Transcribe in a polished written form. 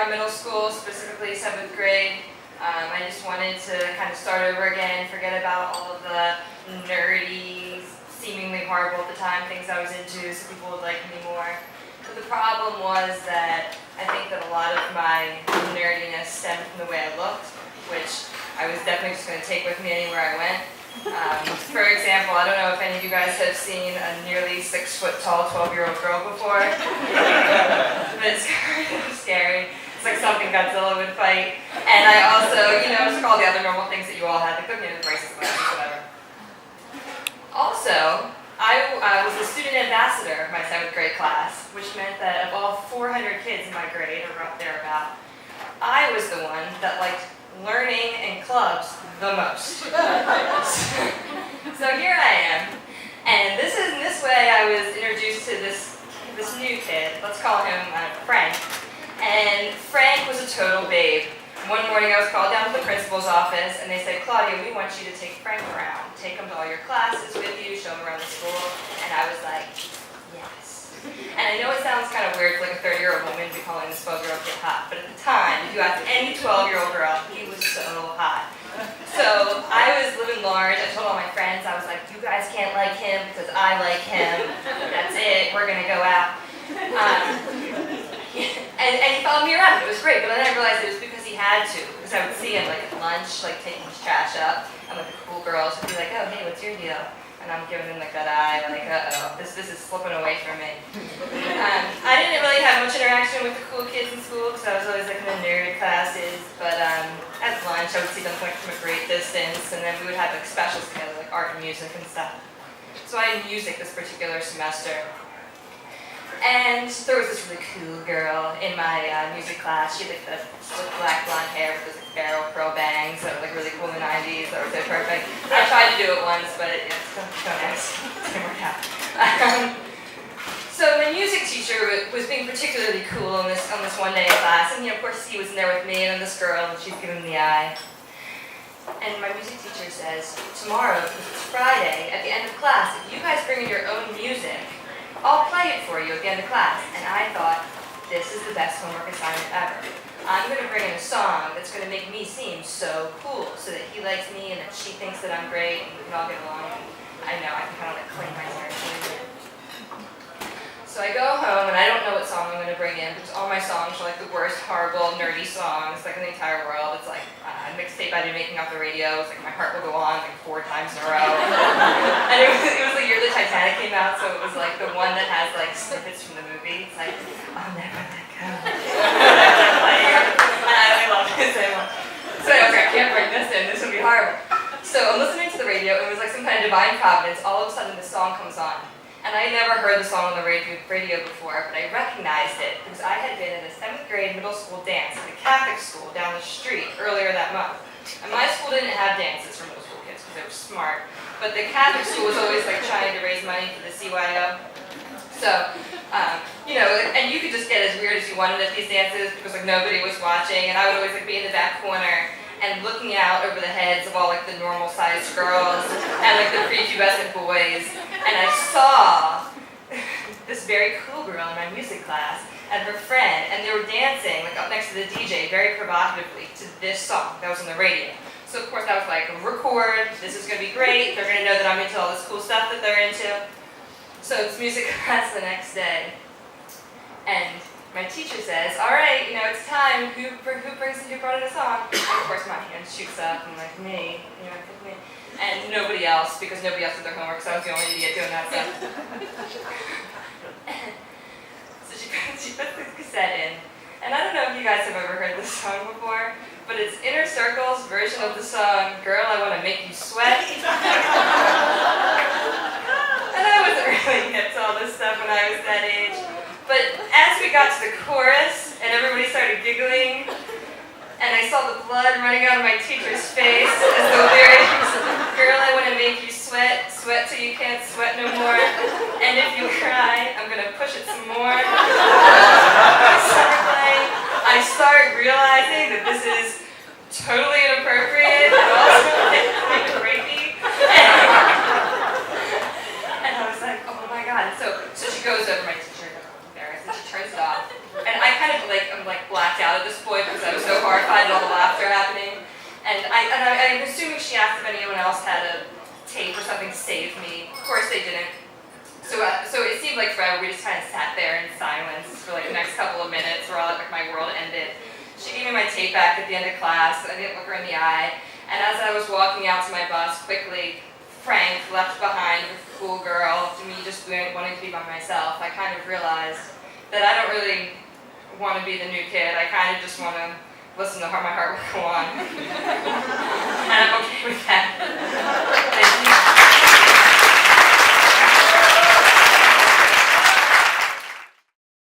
about middle school, specifically 7th grade. I just wanted to kind of start over again, forget about all of the nerdy, seemingly horrible at the time things I was into so people would like me more. But the problem was that I think that a lot of my nerdiness stemmed from the way I looked, which I was definitely just going to take with me anywhere I went. For example, I don't know if any of you guys have seen a nearly 6 foot tall 12-year-old girl before, but it's kind of scary. It's like something Godzilla would fight. And I also, just all the other normal things that you all had, like the braces, whatever. Also, I was the student ambassador of my 7th grade class, which meant that of all 400 kids in my grade, or up there about, I was the one that liked learning and clubs the most. So here I am, and in this way I was introduced to this new kid. Let's call him Frank. And Frank was a total babe. One morning I was called down to the principal's office, and they said, "Claudia, we want you to take Frank around. Take him to all your classes with you, show him around the school." And I was like, yes. And I know it sounds kind of weird for like a 30-year-old woman to be calling this 12-year-old kid hot, but at the time, if you asked any 12-year-old girl, he was so hot. So I was living large. I told all my friends, I was like, "You guys can't like him because I like him. That's it. We're going to go out." And he followed me around. It was great, but then I realized it was because he had to. Because I would see him like at lunch, like taking his trash up, and like the cool girls would be like, "Oh, hey, what's your deal?" And I'm giving him like that eye, like, "Uh-oh, this is slipping away from me." I didn't really have much interaction with the cool kids in school because I was always like in the nerd classes. But at lunch, I would see them like from a great distance, and then we would have like specials together, like art and music and stuff. So I had music this particular semester. And there was this really cool girl in my music class. She had like the slick black blonde hair with those like barrel curl bangs that were like really cool in the 90s. That were so perfect. I tried to do it once, but it didn't work out. So my music teacher was being particularly cool on this one day in class, and of course he was in there with me and this girl, and she's giving me the eye. And my music teacher says, "Tomorrow, because it's Friday, at the end of class, if you guys bring in your own music, I'll play it for you at the end of class." And I thought, this is the best homework assignment ever. I'm going to bring in a song that's going to make me seem so cool, so that he likes me and that she thinks that I'm great and we can all get along. And I know, I can kind of like claim my territory. So I go home and I don't know what song I'm going to bring in because all my songs are like the worst, horrible, nerdy songs like in the entire world. It's like a mixtape I've been making off the radio. It's like My Heart Will Go On like 4 times in a row. And it was the year the Titanic came out, so it was like the one that has like snippets from the movie. It's like, "I'll never let go." I love it so much. So I was like, I can't bring this in. This would be horrible. So I'm listening to the radio, and it was like some kind of divine providence. All of a sudden, this song comes on. And I never heard the song on the radio before, but I recognized it because I had been in a 7th grade middle school dance at the Catholic school down the street earlier that month. And my school didn't have dances for middle school kids because they were smart, but the Catholic school was always like trying to raise money for the CYO. So, and you could just get as weird as you wanted at these dances because like nobody was watching, and I would always like be in the back corner and looking out over the heads of all like the normal sized girls and like the prepubescent boys. And I saw this very cool girl in my music class and her friend, and they were dancing like up next to the DJ very provocatively to this song that was on the radio. So of course I was like, record, this is going to be great, they're going to know that I'm into all this cool stuff that they're into. So it's music class the next day, and my teacher says, "All right, it's time. Who brought in a song?" And of course my hand shoots up, and I'm like, "Me, pick me." And nobody else, because nobody else did their homework, so I was the only idiot doing that stuff. So she puts the cassette in, and I don't know if you guys have ever heard this song before, but it's Inner Circle's version of the song, "Girl, I Want to Make You Sweat." And I wasn't really hip to all this stuff when I was that age. But as we got to the chorus, and everybody started giggling, and I saw the blood running out of my teacher's face as the lyrics, "Girl, I want to make you sweat, sweat till you can't sweat no more, and if you cry, I'm going to push it some more." I start realizing that this is totally inappropriate and also kind of rapey. And I was like, oh my god. So she goes over, my teacher, embarrassed, and she turns it off. And I kind of I'm blacked out at this And I'm assuming she asked if anyone else had a tape or something to save me. Of course they didn't. So it seemed like forever. We just kind of sat there in silence for like the next couple of minutes where like my world ended. She gave me my tape back at the end of class. I didn't look her in the eye. And as I was walking out to my bus quickly, Frank left behind with a cool girl, me just wanting to be by myself, I kind of realized that I don't really want to be the new kid. I kind of just want to listen to how my heart will go on. And I'm okay with that.